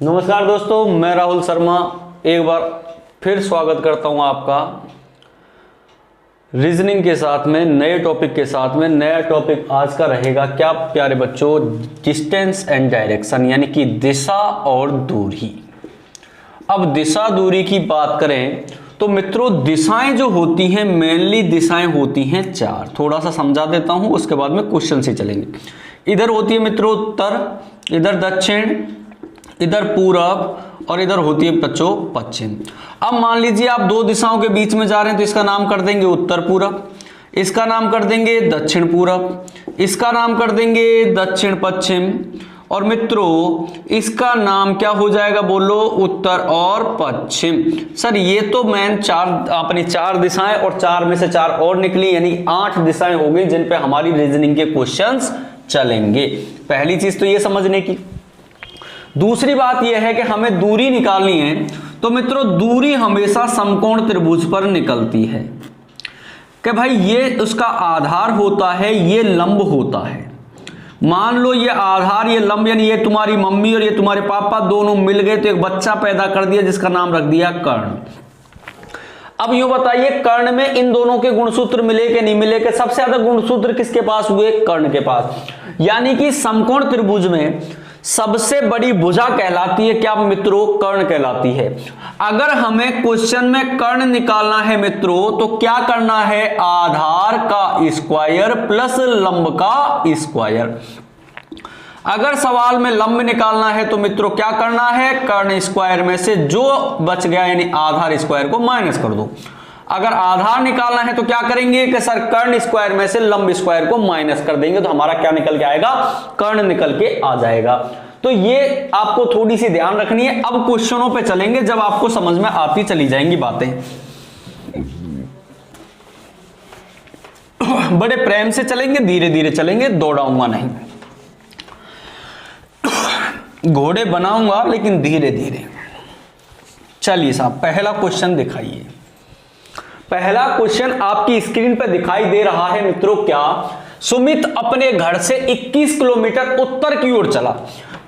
नमस्कार दोस्तों, मैं राहुल शर्मा एक बार फिर स्वागत करता हूं आपका रीजनिंग के साथ में, नए टॉपिक के साथ में। नया टॉपिक आज का रहेगा क्या प्यारे बच्चों, डिस्टेंस एंड डायरेक्शन, यानी कि दिशा और दूरी। अब दिशा दूरी की बात करें तो मित्रों, दिशाएं जो होती हैं मेनली दिशाएं होती हैं चार। थोड़ा सा समझा देता हूं, उसके बाद में क्वेश्चन से चलेंगे। इधर होती है मित्रों उत्तर, इधर दक्षिण, इधर पूरब और इधर होती है बच्चों पश्चिम। अब मान लीजिए आप दो दिशाओं के बीच में जा रहे हैं तो इसका नाम कर देंगे उत्तर पूरब, इसका नाम कर देंगे दक्षिण पूरब, इसका नाम कर देंगे दक्षिण पश्चिम, और मित्रों इसका नाम क्या हो जाएगा, बोलो, उत्तर और पश्चिम। सर ये तो मैन अपनी चार दिशाएं और चार में से चार और निकली, यानी 8 दिशाएं हो गई जिन पे हमारी रीजनिंग के क्वेश्चंस चलेंगे। पहली चीज तो ये समझने की। दूसरी बात यह है कि हमें दूरी निकालनी है, तो मित्रों दूरी हमेशा समकोण त्रिभुज पर निकलती है कि भाई ये उसका आधार होता है, ये लंब होता है। मान लो ये आधार, ये लंब, यानी ये तुम्हारी मम्मी और ये तुम्हारे पापा दोनों मिल गए तो एक बच्चा पैदा कर दिया जिसका नाम रख दिया कर्ण। अब यूं बताइए, कर्ण में इन दोनों के गुणसूत्र मिले कि नहीं मिले? कि सबसे ज्यादा गुणसूत्र किसके पास हुए? कर्ण के पास। यानी कि समकोण त्रिभुज में सबसे बड़ी भुजा कहलाती है क्या मित्रों? कर्ण कहलाती है। अगर हमें क्वेश्चन में कर्ण निकालना है मित्रों तो क्या करना है? आधार का स्क्वायर प्लस लंब का स्क्वायर। अगर सवाल में लंब निकालना है तो मित्रों क्या करना है? कर्ण स्क्वायर में से जो बच गया यानी आधार स्क्वायर को माइनस कर दो। अगर आधार निकालना है तो क्या करेंगे कि सर कर्ण स्क्वायर में से लंब स्क्वायर को माइनस कर देंगे, तो हमारा क्या निकल के आएगा? कर्ण निकल के आ जाएगा। तो ये आपको थोड़ी सी ध्यान रखनी है। अब क्वेश्चनों पे चलेंगे जब आपको समझ में आती चली जाएंगी बातें। बड़े प्रेम से चलेंगे, धीरे धीरे चलेंगे, दौड़ाऊंगा नहीं, घोड़े बनाऊंगा लेकिन धीरे धीरे। चलिए साहब, पहला क्वेश्चन दिखाइए। पहला क्वेश्चन आपकी स्क्रीन पर दिखाई दे रहा है मित्रों। क्या? सुमित अपने घर से 21 किलोमीटर उत्तर की ओर चला।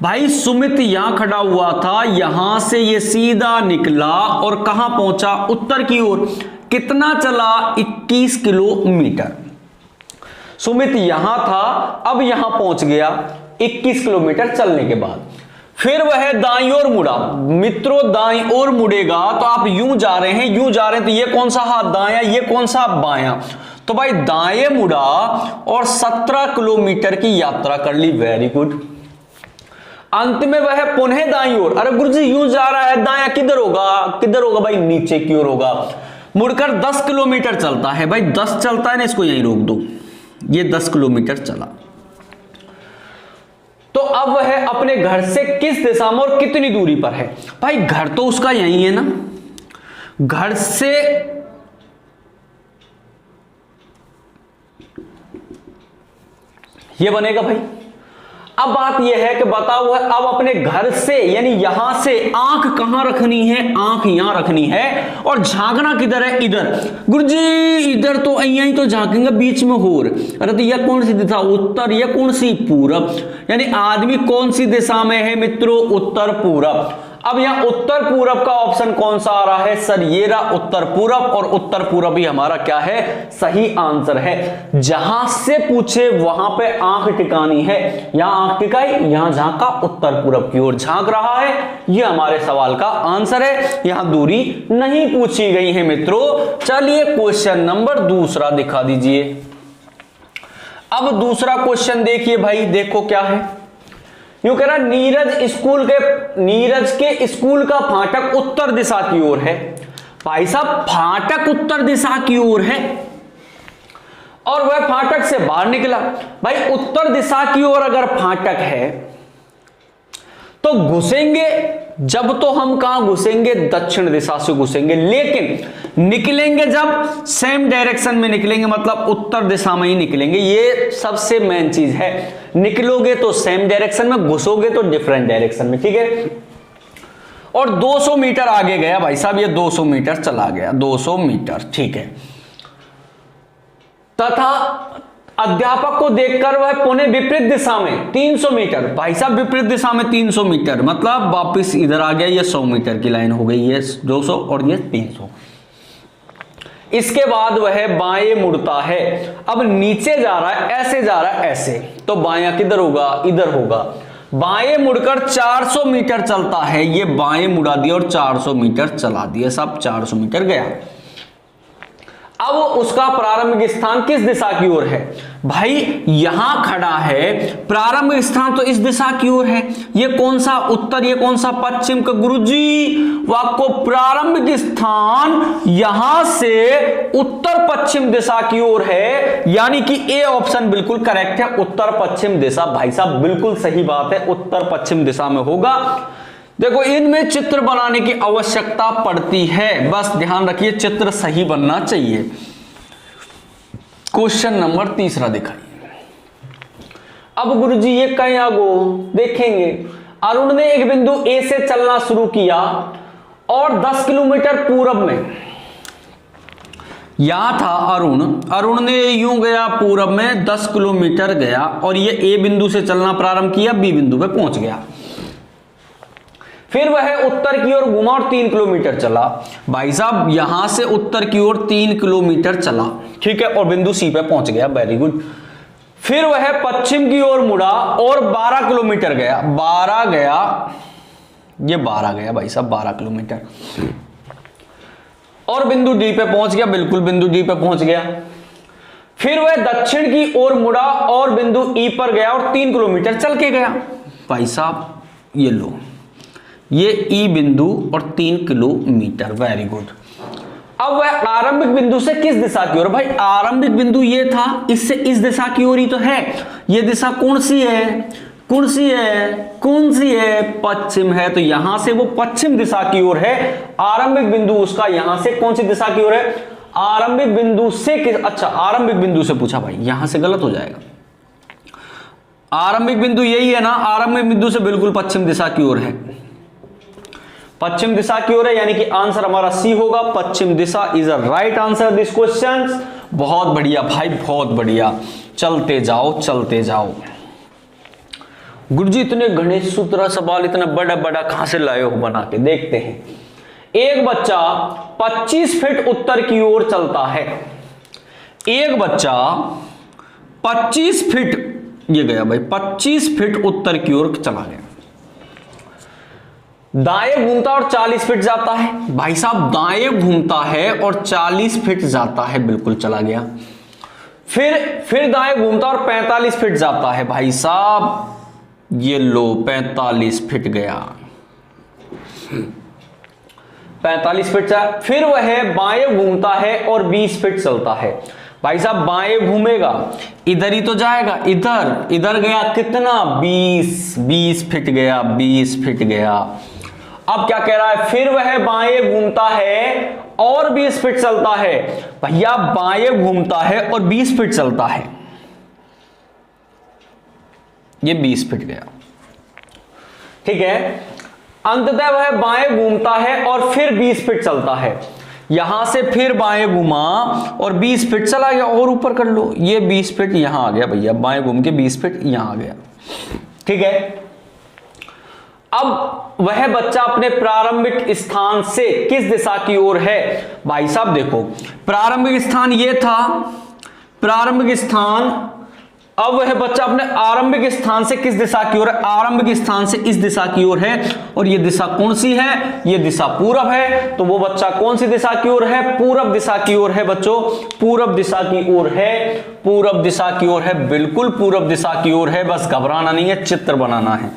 भाई सुमित यहां खड़ा हुआ था, यहां से ये सीधा निकला और कहां पहुंचा? उत्तर की ओर। कितना चला? 21 किलोमीटर। सुमित यहां था, अब यहां पहुंच गया 21 किलोमीटर चलने के बाद। फिर वह दाईं ओर मुड़ा। मित्रों दाईं ओर मुड़ेगा तो आप यूं जा रहे हैं, यूं जा रहे हैं, तो ये कौन सा हाथ दायां, ये कौन सा बायां? तो भाई दाएं मुड़ा और 17 किलोमीटर की यात्रा कर ली। Very good. अंत में वह पुनः दाईं ओर। अरे गुरुजी यूं जा रहा है, दायां किधर होगा? किधर होगा भाई? नीचे की ओर होगा। मुड़कर 10 किलोमीटर चलता है। भाई 10 चलता है ना, इसको यहीं रोक दो। ये 10 किलोमीटर चला। तो अब वह अपने घर से किस दिशा में और कितनी दूरी पर है? भाई घर तो उसका यही है ना, घर से ये बनेगा भाई। अब बात यह है कि बताओ अब अपने घर से यानी यहां से आंख कहां रखनी है? आंख यहां रखनी है। और झांकना किधर है? इधर। गुरुजी इधर तो यहीं तो झांकेंगे, बीच में होर। अरे तो यह कौन सी दिशा? उत्तर। यह कौन सी? पूरब। यानी आदमी कौन सी दिशा में है मित्रों? उत्तर पूरब। अब यहां उत्तर पूरब का ऑप्शन कौन सा आ रहा है? सर ये रहा उत्तर पूरब, और उत्तर पूरब ही हमारा क्या है? सही आंसर है। जहां से पूछे वहां पे आंख टिकानी है। यहां आंख टिकाई, यहां झांका, उत्तर पूरब की ओर झांक रहा है। यह हमारे सवाल का आंसर है। यहां दूरी नहीं पूछी गई है मित्रों। चलिए क्वेश्चन नंबर दूसरा दिखा दीजिए। अब दूसरा क्वेश्चन देखिए भाई, देखो क्या है। यूं कह रहा नीरज के स्कूल का फाटक उत्तर दिशा की ओर है। भाई साहब फाटक उत्तर दिशा की ओर है और वह फाटक से बाहर निकला। भाई उत्तर दिशा की ओर अगर फाटक है तो घुसेंगे, जब तो हम कहां घुसेंगे? दक्षिण दिशा से घुसेंगे, लेकिन निकलेंगे जब सेम डायरेक्शन में निकलेंगे, मतलब उत्तर दिशा में ही निकलेंगे। ये सबसे मेन चीज है। निकलोगे तो सेम डायरेक्शन में, घुसोगे तो डिफरेंट डायरेक्शन में। ठीक है। और 200 मीटर आगे गया भाई साहब, ये 200 मीटर चला गया, 200 मीटर। ठीक है। तथा अध्यापक को देखकर वह पौने विपरीत दिशा में 300 मीटर, भाई साहब विपरीत दिशा में 300 मीटर मतलब वापस इधर आ गया, ये 100 मीटर की लाइन हो गई, ये 200 और ये 300। इसके बाद वह बाएं मुड़ता है, अब नीचे जा रहा है, ऐसे जा रहा है, ऐसे, तो बायां किधर होगा, इधर होगा। बाएं मुड़कर 400 मीटर चलता है, ये बाएं मुड़ा दिया और 400 मीटर चला दिया, सब 400 मीटर गया। अब उसका प्रारंभिक स्थान किस दिशा की ओर है, भाई यहां खड़ा है, प्रारंभिक स्थान तो इस दिशा की ओर है, ये कौन सा उत्तर, ये कौन सा पश्चिम का, गुरुजी आपको प्रारंभिक स्थान यहां से उत्तर पश्चिम दिशा की ओर है, यानी कि ए ऑप्शन बिल्कुल करेक्ट है, उत्तर पश्चिम दिशा। भाई साहब बिल्कुल सही बात है, उत्तर पश्चिम दिशा में होगा। देखो इनमें चित्र बनाने की आवश्यकता पड़ती है, बस ध्यान रखिए चित्र सही बनना चाहिए। क्वेश्चन नंबर 3 दिखाइए। अब गुरुजी ये कहीं आगो देखेंगे, अरुण ने एक बिंदु ए से चलना शुरू किया और 10 किलोमीटर पूरब में, यहां था अरुण ने यूं गया पूरब में 10 किलोमीटर गया और ये ए बिंदु से चलना प्रारंभ किया, बी बिंदु पे पहुंच गया। फिर वह उत्तर की ओर घुमा और 3 किलोमीटर चला, भाई साहब यहां से उत्तर की ओर 3 किलोमीटर चला, ठीक है, और बिंदु सी पे पहुंच गया, वेरी गुड। फिर वह पश्चिम की ओर मुड़ा और 12 किलोमीटर गया, 12 गया, ये 12 गया भाई साहब, 12 किलोमीटर, और बिंदु डी पे पहुंच गया, बिल्कुल बिंदु डी पे पहुंच गया। फिर वह दक्षिण की ओर मुड़ा और बिंदु ई पर गया और 3 किलोमीटर चल के गया। भाई साहब ये लो, ये ई बिंदु और 3 किलोमीटर, वेरी गुड। अब वह आरंभिक बिंदु से किस दिशा की ओर, भाई आरंभिक बिंदु ये था, इससे इस दिशा की ओर ही तो है, ये दिशा कौन सी है, कौन सी है, कौन सी है, पश्चिम है, तो यहां से वो पश्चिम दिशा की ओर है। आरंभिक बिंदु उसका यहां से कौन सी दिशा की ओर है, आरंभिक बिंदु से किस, अच्छा आरंभिक बिंदु से पूछा, भाई यहां से गलत हो जाएगा, आरंभिक बिंदु यही है ना, आरंभिक बिंदु से बिल्कुल पश्चिम दिशा की ओर है, पश्चिम दिशा की ओर है, यानी कि आंसर हमारा सी होगा, पश्चिम दिशा is a right answer this question. बहुत बढ़िया भाई, बहुत बढ़िया, चलते जाओ चलते जाओ। गुरुजी इतने गणेश सूत्र सवाल इतना बड़ा बड़ा कहां से लाए हो बना के, देखते हैं। एक बच्चा 25 फीट उत्तर की ओर चलता है, एक बच्चा 25 फीट, ये गया भाई 25 फीट उत्तर की ओर चला गया, दाएं घूमता और 40 फीट जाता है, भाई साहब दाएं घूमता है और 40 फीट जाता है, बिल्कुल चला गया। फिर दाएं घूमता और 45 फीट जाता है, भाई साहब ये लो 45 फीट गया, 45 फीट जा। फिर वह बाएं घूमता है और 20 फीट चलता है, भाई साहब बाएं घूमेगा इधर ही तो जाएगा, इधर गया कितना, 20 फीट गया, 20 फीट गया। अब क्या कह रहा है, फिर वह बाएं घूमता है और 20 फीट चलता है, भैया बाएं घूमता है और 20 फीट चलता है, ये 20 फीट गया, ठीक है। अंततः वह बाएं घूमता है और फिर 20 फीट चलता है, यहां से फिर बाएं घुमा और 20 फीट चला गया, और ऊपर कर लो, ये 20 फीट यहां आ गया, भैया बाएं घूम के 20 फीट यहां आ गया, ठीक है। अब वह बच्चा अपने प्रारंभिक स्थान से किस दिशा की ओर है, भाई साहब देखो प्रारंभिक स्थान ये था, प्रारंभिक स्थान, अब वह बच्चा अपने आरंभिक स्थान से किस दिशा की ओर है, आरंभिक स्थान से इस दिशा की ओर है, और ये दिशा कौन सी है, ये दिशा पूरब है, तो वो बच्चा कौन सी दिशा की ओर है, पूरब दिशा की ओर है बच्चों, पूरब दिशा की ओर है, पूरब दिशा की ओर है, बिल्कुल पूरब दिशा की ओर है। बस घबराना नहीं है, चित्र बनाना है,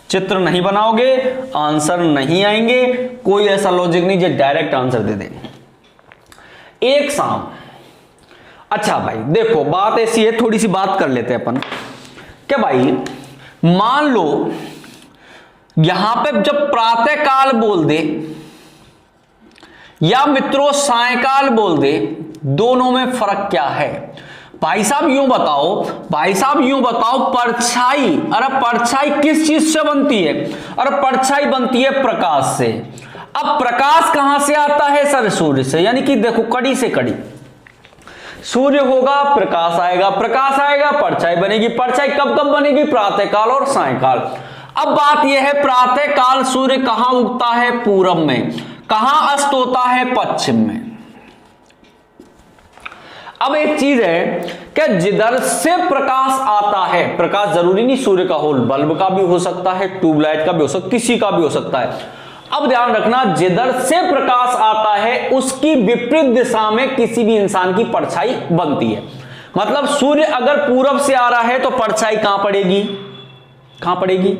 चित्र नहीं बनाओगे आंसर नहीं आएंगे, कोई ऐसा लॉजिक नहीं जो डायरेक्ट आंसर दे दे। एक शाम, अच्छा भाई देखो बात ऐसी है, थोड़ी सी बात कर लेते हैं अपन, क्या भाई मान लो यहां पे जब प्रातः काल बोल दे या मित्रों सायकाल बोल दे, दोनों में फर्क क्या है, भाई साहब यूं बताओ, भाई साहब यूं बताओ, परछाई, अरे परछाई किस चीज से बनती है, अरे परछाई बनती है प्रकाश से। अब प्रकाश कहां से आता है सर, सूर्य से, यानी कि देखो कड़ी से कड़ी, सूर्य होगा प्रकाश आएगा, प्रकाश आएगा परछाई बनेगी, परछाई कब कब बनेगी, प्रातःकाल और सायंकाल। अब बात यह है प्रातःकाल सूर्य कहां उगता है, पूरब में, कहां अस्त होता है, पश्चिम में। अब एक चीज है कि जिधर से प्रकाश आता है, प्रकाश जरूरी नहीं सूर्य का हो, बल्ब का भी हो सकता है, ट्यूबलाइट का भी हो सकता है, किसी का भी हो सकता है। अब ध्यान रखना, जिधर से प्रकाश आता है उसकी विपरीत दिशा में किसी भी इंसान की परछाई बनती है। मतलब सूर्य अगर पूरब से आ रहा है तो परछाई कहां पड़ेगी, कहां पड़ेगी,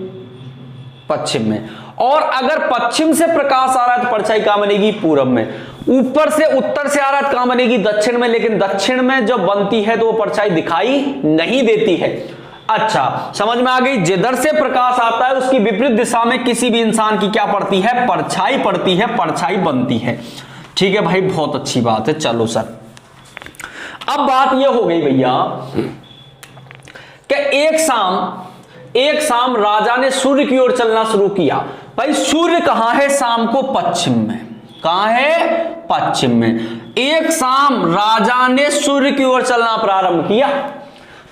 पश्चिम में। और अगर पश्चिम से प्रकाश आ रहा है तो परछाई कहां बनेगी, पूरब में। ऊपर से उत्तर से आ रहा है तो कहां बनेगी, दक्षिण में। लेकिन दक्षिण में जब बनती है तो वो परछाई दिखाई नहीं देती है। अच्छा, समझ में आ गई। जिधर से प्रकाश आता है उसकी विपरीत दिशा में किसी भी इंसान की क्या पड़ती है, परछाई पड़ती है, परछाई बनती है। ठीक है भाई, बहुत अच्छी बात है। चलो सर, अब बात यह हो गई भैया कि एक शाम राजा ने सूर्य की ओर चलना शुरू किया। भाई सूर्य कहां है, शाम को पश्चिम में। कहां है, पश्चिम में। एक शाम राजा ने सूर्य की ओर चलना प्रारंभ किया।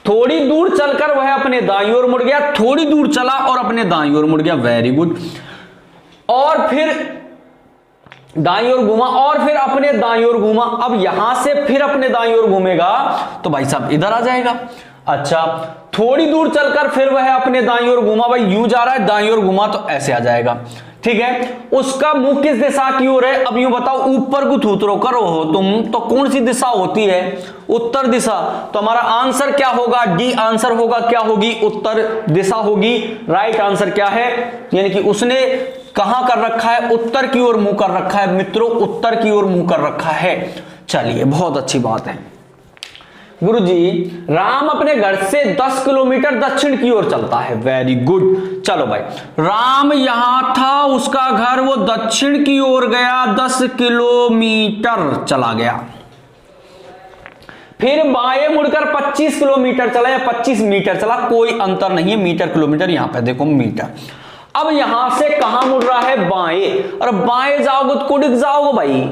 थोड़ी दूर चलकर वह अपने दाईं ओर मुड़ गया, थोड़ी दूर चला और अपने दाईं ओर मुड़ गया, वेरी गुड। और फिर दाईं ओर घूमा और फिर अपने दाईं ओर घूमा। अब यहां से फिर अपने दाईं ओर घूमेगा तो भाई साहब इधर आ जाएगा। अच्छा, थोड़ी दूर चलकर फिर वह अपने दाईं ओर घूमा, भाई यूं जा रहा है, दाईं ओर घूमा तो ऐसे आ जाएगा। ठीक है, उसका मुंह किस दिशा की ओर है, अब यूं बताओ, ऊपर को थूथरो करो हो तुम तो कौन सी दिशा होती है, उत्तर दिशा। तो हमारा आंसर क्या होगा, डी आंसर होगा, क्या होगी, उत्तर दिशा होगी। राइट आंसर क्या है, यानी कि उसने कहां कर रखा है, उत्तर की ओर मुंह कर रखा है मित्रों, उत्तर की ओर मुंह कर रखा है। चलिए, बहुत अच्छी बात है। गुरुजी, राम अपने घर से 10 किलोमीटर दक्षिण की ओर चलता है, वेरी गुड। चलो भाई, राम यहां था, उसका घर, वो दक्षिण की ओर गया, 10 किलोमीटर चला गया। फिर बाएं मुड़कर 25 किलोमीटर चला या 25 मीटर चला, कोई अंतर नहीं है, मीटर किलोमीटर, यहां पे देखो मीटर। अब यहां से कहां मुड़ रहा है, बाएं। और बाएं जाओगे तो कुड़िक जाओगे भाई।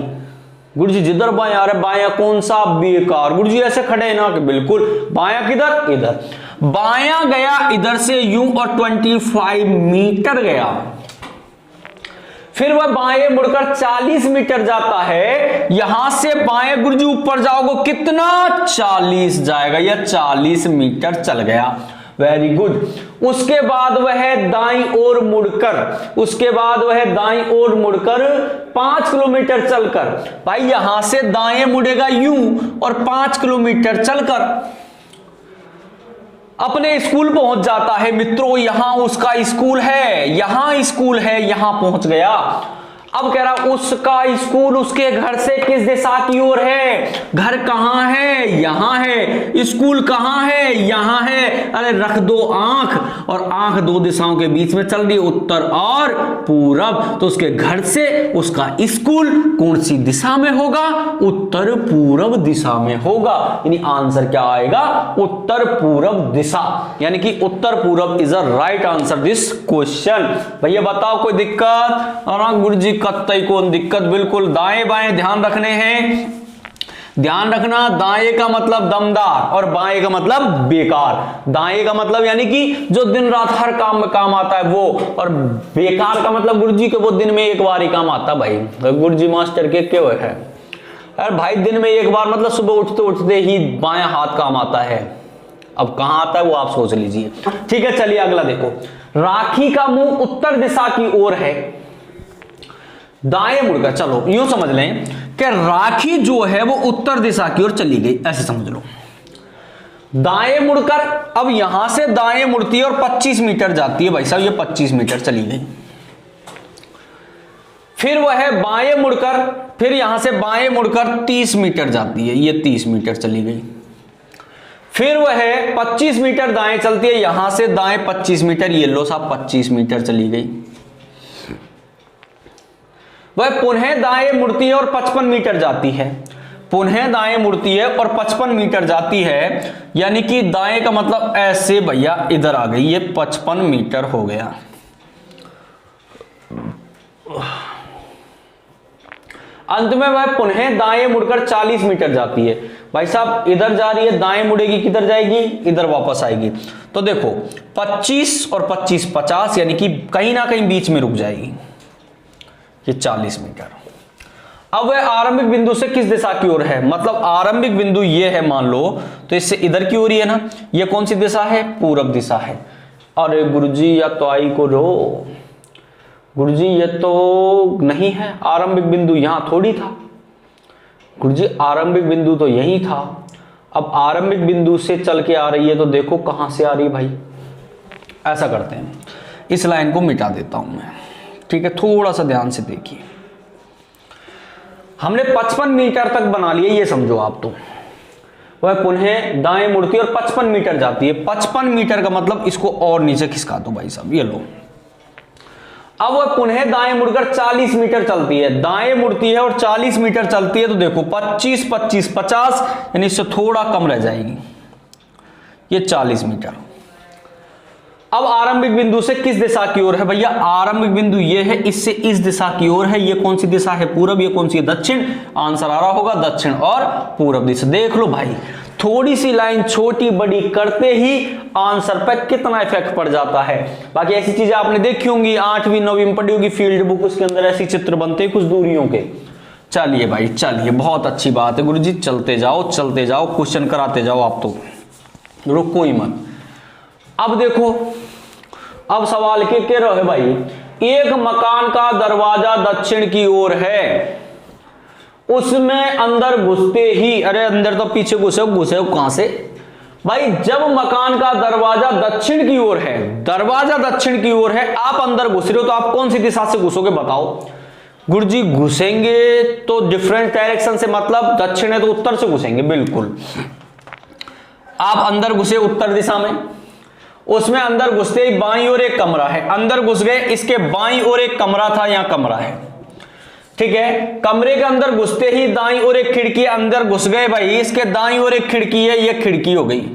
गुरुजी जिधर बाएं आ रहा है, बायां कौन सा, बेकार। गुरुजी ऐसे खड़े हैं ना कि बिल्कुल, बायां किधर, इधर। बायां गया इधर से यूं और 25 मीटर गया। फिर वह बाएं मुड़कर 40 मीटर जाता है। यहां से बाएं गुरुजी ऊपर जाओगे कितना, 40 जाएगा, या 40 मीटर चल गया, वेरी गुड। उसके बाद वह दाईं ओर मुड़कर 5 किलोमीटर चलकर, भाई यहां से दाएं मुड़ेगा यूं और 5 किलोमीटर चलकर अपने स्कूल पहुंच जाता है मित्रों। यहां उसका स्कूल है, यहां पहुंच गया। अब कह रहा उसका स्कूल उसके घर से किस दिशा की ओर है, घर कहां है, यहां है, स्कूल कहां है, यहां है। अरे रख दो आंख, और आंख दो दिशाओं के बीच में चल रही, उत्तर और पूरब। तो उसके घर से उसका स्कूल कौन सी दिशा में होगा, उत्तर पूरब दिशा में होगा। यानी आंसर क्या आएगा, उत्तर पूरब दिशा, यानी कि उत्तर पूरब is a right answer this question. भैया बताओ कोई दिक्कत, और गुरुजी कत्तई कौन दिक्कत, बिल्कुल। दाएं बाएं ध्यान रखने हैं, ध्यान रखना। दाएं का मतलब दमदार और बाएं का मतलब बेकार। दाएं का मतलब यानी कि जो दिन रात हर काम में काम आता है वो, और बेकार का मतलब गुरुजी के वो दिन में एक बार ही काम आता भाई। गुरुजी मास्टर के क्यों है, अरे भाई दिन में एक बार मतलब सुबह उठते उठते ही बायां हाथ काम आता है। अब कहां आता है वो आप सोच लीजिए। ठीक है, चलिए अगला देखो। राखी का मुंह उत्तर दिशा की ओर है, दाएं मुड़कर, चलो यूं समझ लें कि राखी जो है वो उत्तर दिशा की ओर चली गई, ऐसे समझ लो। दाएं मुड़कर, अब यहां से दाएं मुड़ती है और 25 मीटर जाती है, भाई साहब ये 25 मीटर चली गई। फिर वह बाएं मुड़कर, फिर यहां से बाएं मुड़कर 30 मीटर जाती है, ये 30 मीटर चली गई। फिर वह 25 मीटर दाएं चलती है, यहां से दाएं 25 मीटर, ये लो साहब 25 मीटर चली गई। वह पुनः दाएं मुड़ती है और 55 मीटर जाती है, पुनः दाएं मुड़ती है और 55 मीटर जाती है, यानी कि दाएं का मतलब ऐसे भैया इधर आ गई, ये 55 मीटर हो गया। अंत में वह पुनः दाएं मुड़कर 40 मीटर जाती है। भाई साहब इधर जा रही है, दाएं मुड़ेगी, किधर जाएगी, इधर वापस आएगी। तो देखो 25 और 25 50, यानी कि कहीं ना कहीं बीच में रुक जाएगी, ये 40 मीटर। अब वह आरंभिक बिंदु से किस दिशा की ओर है, मतलब आरंभिक बिंदु ये है मान लो, तो इससे इधर की ओर ही है ना, ये कौन सी दिशा है, पूरब दिशा है। अरे गुरुजी या तो आई को रो, गुरुजी ये तो नहीं है, आरंभिक बिंदु यहां थोड़ी था। गुरुजी आरंभिक बिंदु तो यही था। अब आरंभिक बिंदु से चल के आ रही है तो देखो कहां से आ रही है भाई। ऐसा करते हैं, इस लाइन को मिटा देता हूं मैं, ठीक है, थोड़ा सा ध्यान से देखिए। हमने 55 मीटर तक बना लिया, ये समझो आप। तो वह पुनः दाएं मुड़ती है और 55 मीटर जाती है। 55 मीटर का मतलब इसको और नीचे खिसका दो भाई साहब, ये लो। अब वह पुनः दाएं मुड़कर 40 मीटर चलती है, दाएं मुड़ती है और 40 मीटर चलती है। तो देखो 25 25 50, यानी इससे थोड़ा कम रह जाएगी, ये 40 मीटर। अब आरंभिक बिंदु से किस दिशा की ओर है भैया, आरंभिक बिंदु ये है, इससे इस दिशा की ओर है। ये कौन सी दिशा है, पूरब। ये कौन सी है, दक्षिण। आंसर आ रहा होगा दक्षिण और पूरब दिशा। देख लो भाई, थोड़ी सी लाइन छोटी बड़ी करते ही आंसर पर कितना इफेक्ट पड़ जाता है। बाकी ऐसी चीजें आपने देखी होंगी, 8वीं 9वीं में पढ़ी होगी फील्ड बुक, उसके अंदर ऐसे चित्र बनते हैं कुछ दूरियों के। चलिए भाई चलिए, बहुत अच्छी बात है गुरुजी, चलते जाओ क्वेश्चन कराते जाओ, आप तो रुको ही मत। अब देखो, अब सवाल के रहे भाई, एक मकान का दरवाजा दक्षिण की ओर है, उसमें अंदर घुसते ही, अरे अंदर तो पीछे घुसे कहां से भाई, जब मकान का दरवाजा दक्षिण की ओर है, दरवाजा दक्षिण की ओर है, आप अंदर घुस रहे हो, तो आप कौन सी दिशा से घुसोगे बताओ। गुरुजी घुसेंगे तो डिफरेंट डायरेक्शन से, मतलब दक्षिण है तो उत्तर से घुसेंगे, बिल्कुल। आप अंदर घुसे उत्तर दिशा में, उसमें अंदर घुसते ही बाईं ओर एक कमरा है, अंदर घुस गए, इसके बाईं ओर एक कमरा था, यहां कमरा है, ठीक है। कमरे के अंदर घुसते ही दाईं ओर एक खिड़की, अंदर घुस गए भाई, इसके दाईं ओर एक खिड़की है, ये खिड़की हो गई।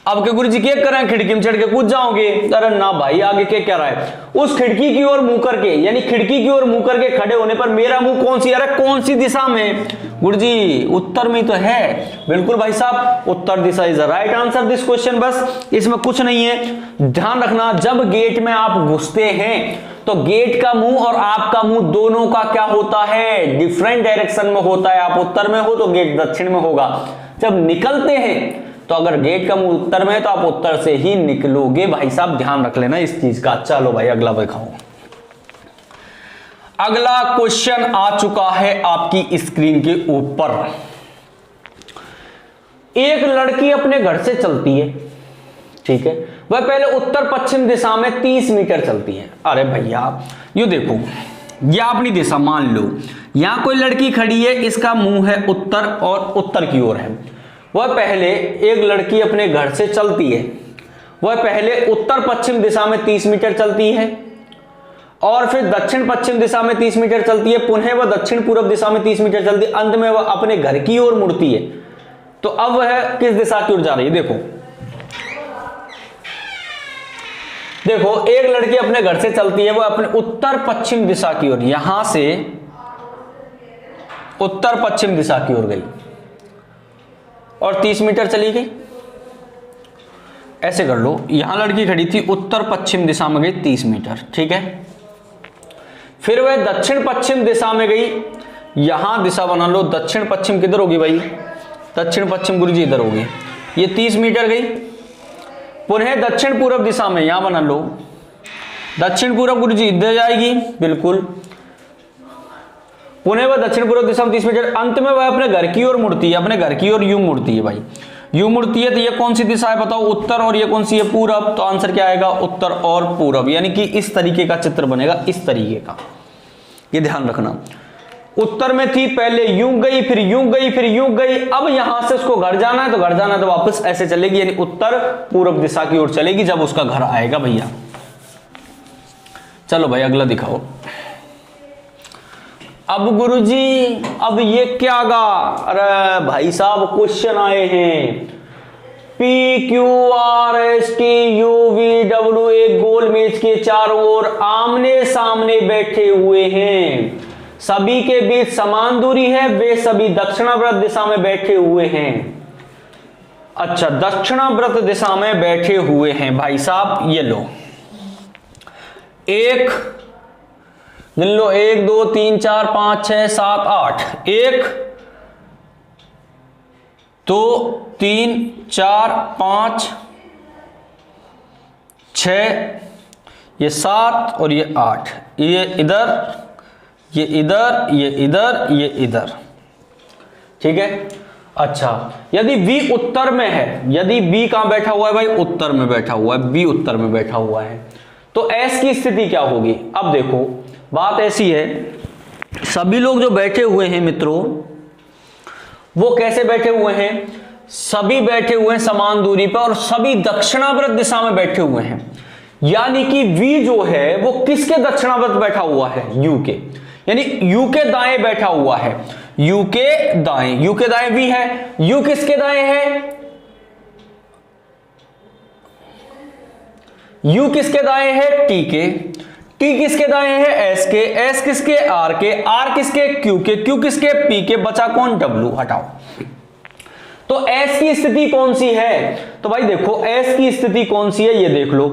अब के गुरुजी क्या कर रहे हैं, खिड़की में चढ़ के कूद जाओगे, अरे ना भाई, आगे क्या कह रहा है, उस खिड़की की ओर मुंह करके, यानी खिड़की की ओर मुंह करके खड़े होने पर मेरा मुंह कौन सी, अरे कौन सी दिशा में, गुरुजी उत्तर में तो है, बिल्कुल भाई साहब, उत्तर दिशा is the right answer this question. बस इसमें कुछ नहीं है, ध्यान रखना, जब गेट में आप घुसते हैं तो गेट का मुंह और आपका मुंह दोनों का क्या होता है, डिफरेंट डायरेक्शन में होता है। आप उत्तर में हो तो गेट दक्षिण में होगा, जब निकलते हैं तो अगर गेट का मुंह उत्तर में है तो आप उत्तर से ही निकलोगे, भाई साहब ध्यान रख लेना इस चीज का। चलो भाई अगला दिखाओ। अगला क्वेश्चन आ चुका है आपकी स्क्रीन के ऊपर। एक लड़की अपने घर से चलती है, ठीक है, वह पहले उत्तर पश्चिम दिशा में 30 मीटर चलती है। अरे भैया ये देखो, यह अपनी दिशा मान लो, यहां कोई लड़की खड़ी है, इसका मुंह है उत्तर और उत्तर की ओर है। वह पहले, एक लड़की अपने घर से चलती है, वह पहले उत्तर पश्चिम दिशा में 30 मीटर चलती है और फिर दक्षिण पश्चिम दिशा में 30 मीटर चलती है, पुनः वह दक्षिण पूर्व दिशा में 30 मीटर चलती है, अंत में वह अपने घर की ओर मुड़ती है। तो अब वह किस दिशा की ओर जा रही है, देखो देखो, एक लड़की अपने घर से चलती है, वह अपने उत्तर पश्चिम दिशा की ओर, यहां से उत्तर पश्चिम दिशा की ओर गई और 30 मीटर चली गई। ऐसे कर लो, यहां लड़की खड़ी थी, उत्तर पश्चिम दिशा में गई 30 मीटर, ठीक है। फिर वह दक्षिण पश्चिम दिशा में गई, यहां दिशा बना लो, दक्षिण पश्चिम किधर होगी भाई, दक्षिण पश्चिम गुरुजी इधर होगी, ये 30 मीटर गई। पुनः दक्षिण पूर्व दिशा में, यहां बना लो, दक्षिण पूर्व गुरुजी इधर जाएगी, बिल्कुल। पुनः वह दक्षिण पूर्व दिशा में 30 मीटर, अंत में वह अपने घर की ओर मुड़ती है, अपने घर की ओर यूं मुड़ती है भाई, यूं मुड़ती है। तो ये कौन सी दिशा है बताओ, उत्तर, और ये कौन सी है, पूरब। तो आंसर क्या आएगा, उत्तर और पूरब, यानी कि इस तरीके का चित्र बनेगा, इस तरीके का, ये ध्यान रखना। उत्तर में थी, पहले यूं गई, फिर यूं गई, फिर यूं गई, अब यहां से उसको घर जाना है तो घर जाना है तो वापस ऐसे चलेगी, यानी उत्तर पूरब दिशा की ओर चलेगी जब उसका घर आएगा भैया। चलो भाई अगला दिखाओ। अब गुरुजी अब ये क्या गा, अरे भाई साहब क्वेश्चन आए हैं, P Q R S T U V W एक गोल मेज के चारों ओर आमने सामने बैठे हुए हैं, सभी के बीच समान दूरी है, वे सभी दक्षिणावर्त दिशा में बैठे हुए हैं। अच्छा, दक्षिणावर्त दिशा में बैठे हुए हैं भाई साहब, ये लो एक गिन लो, 1 2 3 4 5 6 7 8, 1 2 3 4 5 6, ये 7 और ये 8, ये इधर, ये इधर, ये इधर, ये इधर, ठीक है। अच्छा, यदि V उत्तर में है, यदि B कहां बैठा हुआ है भाई, उत्तर में बैठा हुआ है, B उत्तर में बैठा हुआ है, तो S की स्थिति क्या होगी। अब देखो बात ऐसी है, सभी लोग जो बैठे हुए हैं मित्रों, वो कैसे बैठे हुए हैं, सभी बैठे हुए हैं समान दूरी पर और सभी दक्षिणावर्त दिशा में बैठे हुए हैं। यानी कि V जो है वो किसके दक्षिणावर्त बैठा हुआ है, U के, यानी U के दाएं बैठा हुआ है, U के दाएं, U के दाएं V है, U किसके दाएं है, U किसके दाएं है, T के, T किसके दाएं है, S के, S किसके, R के, R किसके, Q के, Q किसके, P के, बचा कौन, W, हटाओ। तो S की स्थिति कौन सी है, तो भाई देखो S की स्थिति कौन सी है, ये देख लो।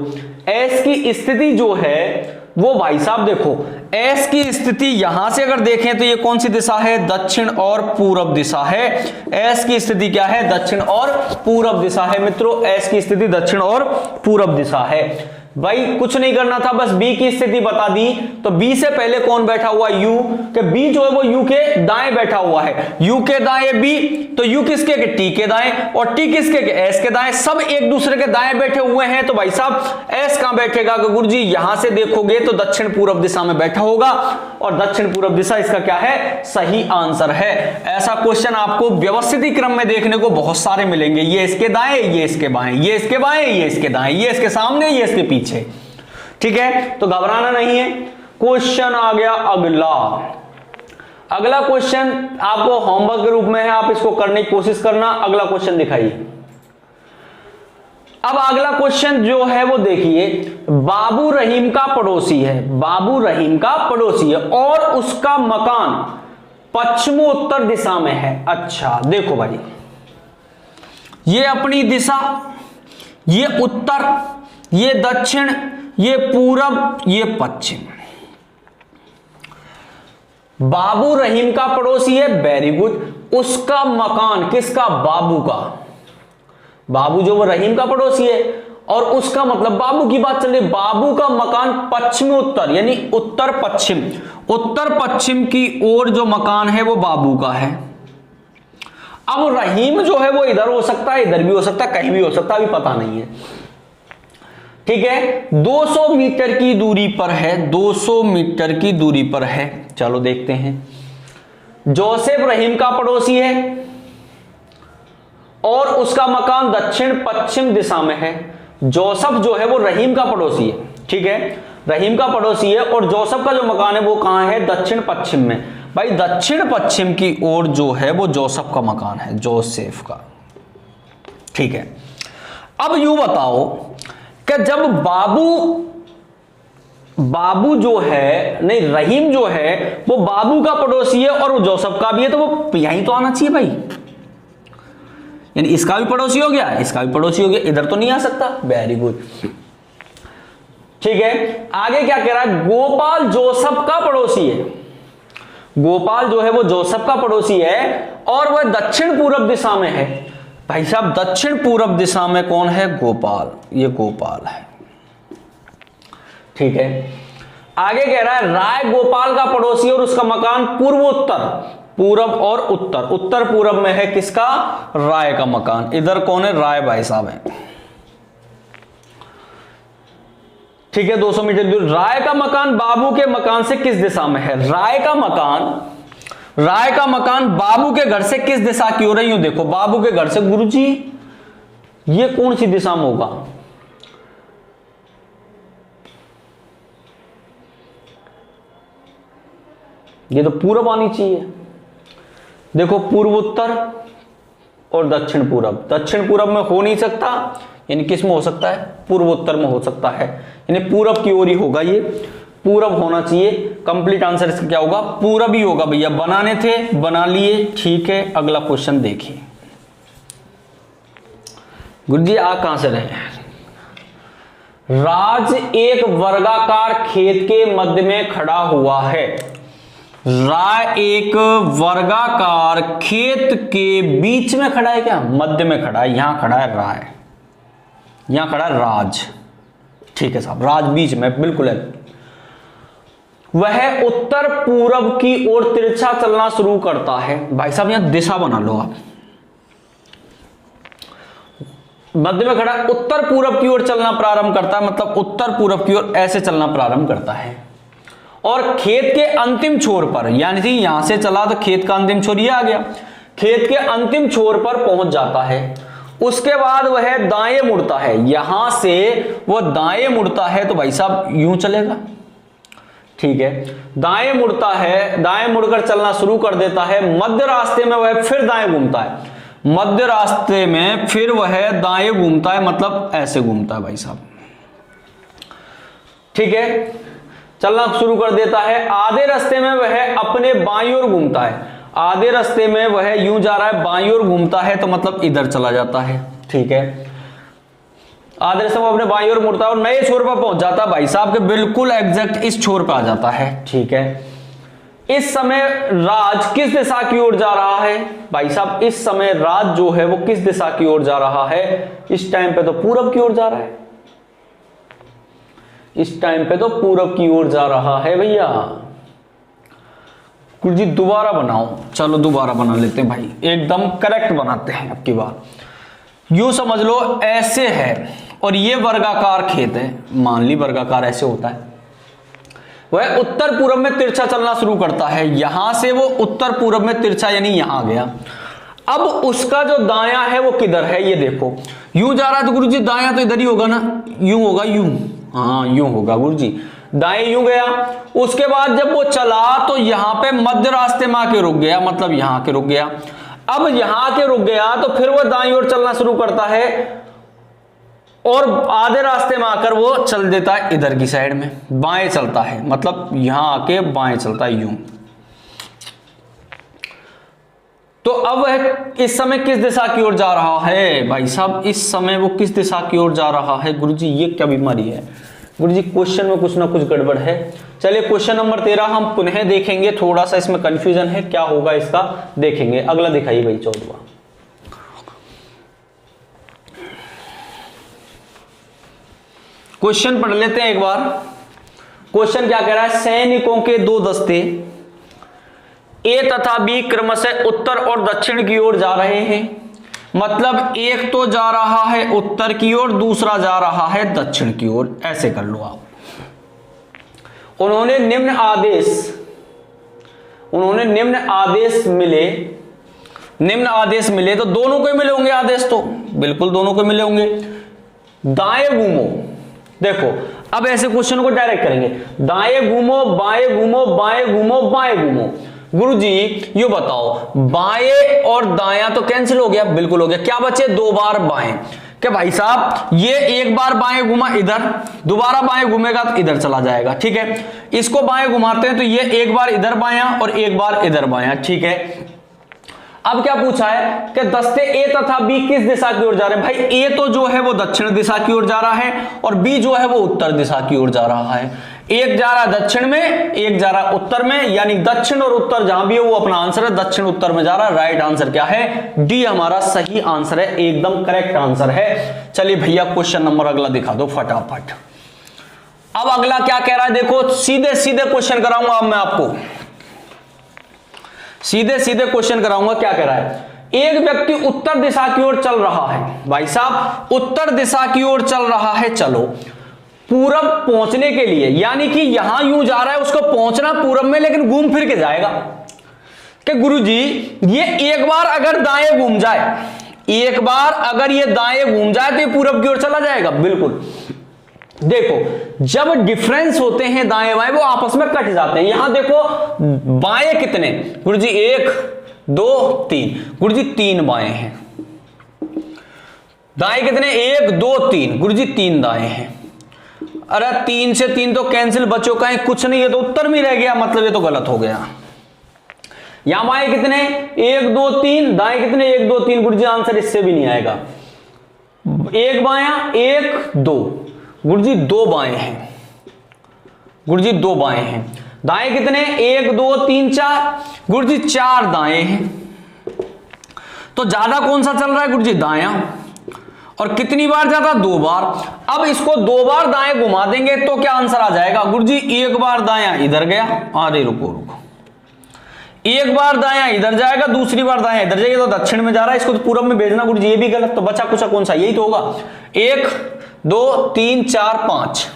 S की स्थिति जो है वो भाई साहब देखो, S की स्थिति यहां से अगर देखें तो ये कौन सी दिशा है, दक्षिण और पूरब दिशा है। S की स्थिति क्या है, दक्षिण और पूरब दिशा है मित्रों, S की स्थिति दक्षिण और पूरब दिशा है। भाई कुछ नहीं करना था, बस B की स्थिति बता दी। तो B से पहले कौन बैठा हुआ, U, कि B जो है वो U के दाएं बैठा हुआ है, U के दाएं B, तो U किसके के, T के दाएं, और T किसके के, S के दाएं, सब एक दूसरे के दाएं बैठे हुए हैं। तो भाई साहब S कहां बैठेगा, गुरुजी यहां से देखोगे तो दक्षिण पूरब दिशा में बैठा होगा, और दक्षिण पूरब दिशा इसका क्या है, सही आंसर है। ऐसा क्वेश्चन आपको व्यवस्थित क्रम में देखने को बहुत सारे मिलेंगे, ये इसके दाएं, ये इसके बाएं, ये इसके बाएं, ये इसके दाएं, ये इसके सामने, ये इसके पीछे, ठीक है। तो घबराना नहीं है। क्वेश्चन आ गया अगला। अगला क्वेश्चन आपको होमवर्क के रूप में है, आप इसको करने की कोशिश करना। अगला क्वेश्चन दिखाइए। अब अगला क्वेश्चन जो है वो देखिए, बाबू रहीम का पड़ोसी है, बाबू रहीम का पड़ोसी है और उसका मकान पश्चिमोत्तर दिशा में है। अच्छा देखो भाई, ये अपनी दिशा, ये उत्तर, ये दक्षिण, ये पूरब, ये पश्चिम। बाबू रहीम का पड़ोसी है, वेरी गुड। उसका मकान किसका, बाबू का, बाबू जो वो रहीम का पड़ोसी है, और उसका मतलब बाबू की बात चल रही, बाबू का मकान पश्चिम उत्तर यानी उत्तर पश्चिम, उत्तर पश्चिम की ओर जो मकान है वो बाबू का है। अब रहीम जो है वो इधर हो सकता है, इधर भी हो सकता है, कहीं भी हो सकता है, अभी पता नहीं है, ठीक है। 200 मीटर की दूरी पर है, 200 मीटर की दूरी पर है। चलो देखते हैं। जोसेफ रहीम का पड़ोसी है और उसका मकान दक्षिण पश्चिम दिशा में है। जोसेफ जो है वो रहीम का पड़ोसी है, ठीक है, रहीम का पड़ोसी है, और जोसेफ का जो मकान है वो कहां है, दक्षिण पश्चिम में। भाई दक्षिण पश्चिम की ओर जो है वो जोसेफ का मकान है, जोसेफ का, ठीक है। अब यूं बताओ कि जब बाबू जो है, नहीं रहीम जो है वो बाबू का पड़ोसी है और वो जोसेफ का भी है, तो वो यहीं तो आना चाहिए भाई, यानी इसका भी पड़ोसी हो गया, इसका भी पड़ोसी हो गया, इधर तो नहीं आ सकता। वेरी गुड, ठीक है। आगे क्या कह रहा है, गोपाल जोसेफ का पड़ोसी है, गोपाल जो है वो जोसेफ का पड़ोसी है और वह दक्षिण पूरब दिशा में है। भाई साहब दक्षिण पूरब दिशा में कौन है, गोपाल, ये गोपाल है, ठीक है। आगे कह रहा है राय गोपाल का पड़ोसी और उसका मकान पूर्वोत्तर, पूरब और उत्तर, उत्तर पूरब में है किसका, राय का मकान। इधर कौन है, राय भाई साहब है, ठीक है। 200 मीटर दूर। राय का मकान बाबू के मकान से किस दिशा में है, राय का मकान बाबू के घर से किस दिशा की ओर है, यूं देखो, बाबू के घर से, गुरुजी ये कौन सी दिशा में होगा, ये तो पूरब आनी चाहिए। देखो पूर्व उत्तर और दक्षिण पूरब, दक्षिण पूरब में हो नहीं सकता, यानी किस में हो सकता है, पूर्व उत्तर में हो सकता है, यानी पूरब की ओर ही होगा ये। पूरब होना चाहिए। कंप्लीट आंसर इसका क्या होगा? पूरब ही होगा भैया। बनाने थे, बना लिए, ठीक है। अगला क्वेश्चन देखिए। गुरुजी आ कहां से रहे? राज एक वर्गाकार खेत के मध्य में खड़ा हुआ है। राज एक वर्गाकार खेत के बीच में खड़ा है, क्या मध्य में खड़ा है? यहां खड़ा है राय, यहां खड़ा है राज, ठीक है साहब, राज बीच में बिल्कुल है। वह उत्तर पूरब की ओर तिरछा चलना शुरू करता है। भाई साहब यहां दिशा बना लो आप, मध्य में खड़ा, उत्तर पूरब की ओर चलना प्रारंभ करता है, मतलब उत्तर पूरब की ओर ऐसे चलना प्रारंभ करता है। और खेत के अंतिम छोर पर, यानी कि यहां से चला तो खेत का अंतिम छोर ये आ गया, खेत के अंतिम छोर पर पहुंच जाता है। उसके बाद वह दाएं मुड़ता है, यहां से वह दाएं मुड़ता है तो भाई साहब यूं चलेगा, ठीक है। दाएं मुड़ता है, दाएं मुड़कर चलना शुरू कर देता है। मध्य रास्ते में वह फिर दाएं घूमता है, मध्य रास्ते में फिर वह दाएं घूमता है, मतलब ऐसे घूमता है भाई साहब, ठीक है। चलना शुरू कर देता है। आधे रास्ते में वह अपने बाईं ओर घूमता है, आधे रास्ते में वह यूं जा रहा है, बाईं ओर घूमता है तो मतलब इधर चला जाता है, ठीक है। आधे रास्ते में अपने बाईं ओर मुड़ता है और नए छोर पर पहुंच जाता है भाई साहब के बिल्कुल एग्जैक्ट इस छोर पर आ जाता है, ठीक है। इस समय राज किस दिशा की ओर जा रहा है? भाई साहब इस समय राज जो है वो किस दिशा की ओर जा रहा है? इस टाइम पे तो पूरब की ओर जा रहा है, इस टाइम पे तो पूरब की ओर जा रहा है भैया। गुरु जी दोबारा बनाओ, चलो दोबारा बना लेते हैं भाई, एकदम करेक्ट बनाते हैं अब की बार। यूं समझ लो ऐसे है और ये वर्गाकार खेत है, मान ली वर्गाकार ऐसे होता है। वह उत्तर पूरब में तिरछा चलना शुरू करता है, यहां से वो उत्तर पूरब में तिरछा यानी यहां आ गया। अब उसका जो दायां है वो किधर है ये देखो, यूं जा रहा है तो गुरुजी दायां तो इधर ही होगा ना, यूं होगा, यूं, हाँ यूं होगा गुरुजी, दाएं यूं गया। उसके बाद जब वो चला तो यहां पे मध्य रास्ते में आके रुक गया, मतलब यहां आके रुक गया। अब यहां आके रुक गया तो फिर वो दाईं ओर चलना शुरू करता है और आधे रास्ते में आकर वो चल देता है इधर की साइड में, बाएं चलता है, मतलब यहां आके बाएं चलता है यूं। तो अब वह इस समय किस दिशा की ओर जा रहा है? भाई साहब इस समय वो किस दिशा की ओर जा रहा है? गुरुजी ये क्या बीमारी है? गुरुजी क्वेश्चन में कुछ ना कुछ गड़बड़ है। चलिए क्वेश्चन नंबर 13 हम पुनः देखेंगे, थोड़ा सा इसमें कंफ्यूजन है, क्या होगा इसका देखेंगे। अगला दिखाइए भाई 14वां। क्वेश्चन पढ़ लेते हैं एक बार। क्वेश्चन क्या कह रहा है? सैनिकों के दो दस्ते ए तथा बी क्रमशः उत्तर और दक्षिण की ओर जा रहे हैं, मतलब एक तो जा रहा है उत्तर की ओर, दूसरा जा रहा है दक्षिण की ओर, ऐसे कर लो आप। उन्होंने निम्न आदेश मिले तो दोनों को मिले होंगे आदेश, तो बिल्कुल दोनों को मिले होंगे। दाएं घूमो, देखो अब ऐसे क्वेश्चन को डायरेक्ट करेंगे, दाएं घूमो, बाएं घूमो, बाएं घूमो, बाएं घूमो। गुरुजी ये बताओ बाएं और दायां तो कैंसिल हो गया, बिल्कुल हो गया, क्या बचे? दो बार बाएं। क्या भाई साहब ये एक बार बाएं घुमा इधर, दोबारा बाएं घूमेगा तो इधर चला जाएगा, ठीक है। इसको बाएं घुमाते हैं तो ये एक बार इधर बायां और एक बार इधर बायां, ठीक है। अब क्या पूछा है कि दस्ते ए तथा बी किस दिशा की ओर जा रहे हैं? भाई ए तो जो है वो दक्षिण दिशा की ओर जा रहा है और बी जो है वो उत्तर दिशा की ओर जा रहा है। एक जा रहा है दक्षिण में, एक जा रहा है उत्तर में, यानी दक्षिण और उत्तर जहां भी है वो अपना आंसर है, दक्षिण उत्तर में जा रहा है। राइट आंसर क्या है? डी हमारा सही आंसर है, एकदम करेक्ट आंसर है। चलिए भैया क्वेश्चन नंबर अगला दिखा दो फटाफट। अब अगला क्या कह रहा है देखो, सीधे सीधे क्वेश्चन कराऊंगा अब मैं आपको, सीधे सीधे क्वेश्चन कराऊंगा। क्या कह रहा है? एक व्यक्ति उत्तर दिशा की ओर चल रहा है, भाई साहब उत्तर दिशा की ओर चल रहा है, चलो पूरब पहुंचने के लिए, यानी कि यहां यूं जा रहा है, उसको पहुंचना पूरब में, लेकिन घूम फिर के जाएगा। कि गुरुजी ये एक बार अगर दाएं घूम जाए, एक बार अगर ये दाएं घूम जाए तो ये पूरब की ओर चला जाएगा, बिल्कुल। देखो जब डिफरेंस होते हैं दाएं बाएं वो आपस में कट जाते हैं। यहां देखो बाएं कितने गुरुजी? 1 2 3, गुरुजी 3 बाएं हैं। दाएं कितने? 1 2 3, गुरुजी 3 दाएं हैं। अरे 3 से 3 तो कैंसिल, बच्चों का कुछ नहीं है तो उत्तर में रह गया, मतलब ये तो गलत हो गया। यहां बाएं कितने 1 2 3, दाएं कितने 1 2 3, गुरुजी आंसर इससे भी नहीं आएगा। एक बायां 1 2, गुरुजी 2 बाएं हैं, गुरुजी 2 बाएं हैं। दाएं कितने 1 2 3 4, गुरुजी 4 दाएं हैं। तो ज्यादा कौन सा चल रहा है गुरुजी दायां, और कितनी बार ज्यादा 2 बार। अब इसको 2 बार दाएं घुमा देंगे तो क्या आंसर आ जाएगा गुरुजी, एक बार दायां इधर गया, अरे रुको रुको, एक बार दायां इधर जाएगा, दूसरी बार दायां इधर जाएगा, तो दक्षिण में जा रहा है, इसको तो पूरब में भेजना गुरुजी, ये भी गलत। तो बचा कुछ कौन सा, यही तो होगा 1 2 3 4 5,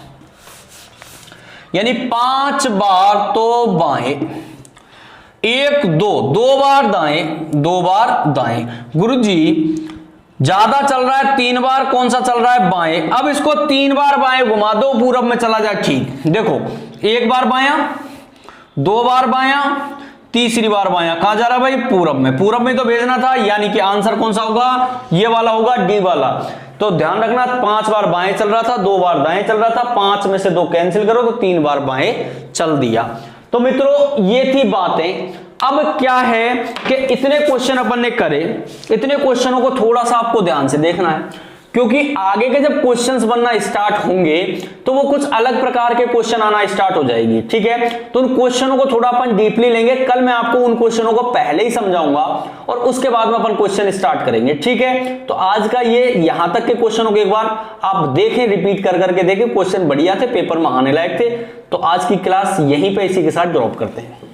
यानी 5 बार तो बाएं, 1 2 2 बार दाएं, 2 बार दाएं। गुरुजी ज्यादा चल रहा है 3 बार, कौन सा चल रहा है बाएं। अब इसको 3 बार बाएं घुमा दो, पूरब में चला जाए, ठीक। देखो 1 बार बायां, 2 बार बायां, तीसरी बार बायां, कहां जा रहा है भाई पूरब में, पूरब में तो भेजना था, यानी कि आंसर कौन सा होगा, ये वाला होगा, डी वाला। तो ध्यान रखना 5 बार बाएं चल रहा था, 2 बार दाएं चल रहा था, 5 में से 2 कैंसिल करो तो 3 बार बाएं चल दिया। तो मित्रों ये थी बातें। अब क्या है कि इतने क्वेश्चन अपन ने करे, इतने क्वेश्चनों को थोड़ा सा आपको ध्यान से देखना है, क्योंकि आगे के जब क्वेश्चंस बनना स्टार्ट होंगे तो वो कुछ अलग प्रकार के क्वेश्चन आना स्टार्ट हो जाएगी, ठीक है। तो उन क्वेश्चनों को थोड़ा अपन डीपली लेंगे, कल मैं आपको उन क्वेश्चनों को पहले ही समझाऊंगा और उसके बाद में अपन क्वेश्चन स्टार्ट करेंगे, ठीक है। तो आज का ये यहां तक के क्वेश्चनों को एक बार आप देखें, रिपीट कर करके देखें, क्वेश्चन बढ़िया थे, पेपर में आने लायक थे। तो आज की क्लास यहीं पे इसी के साथ ड्रॉप करते हैं।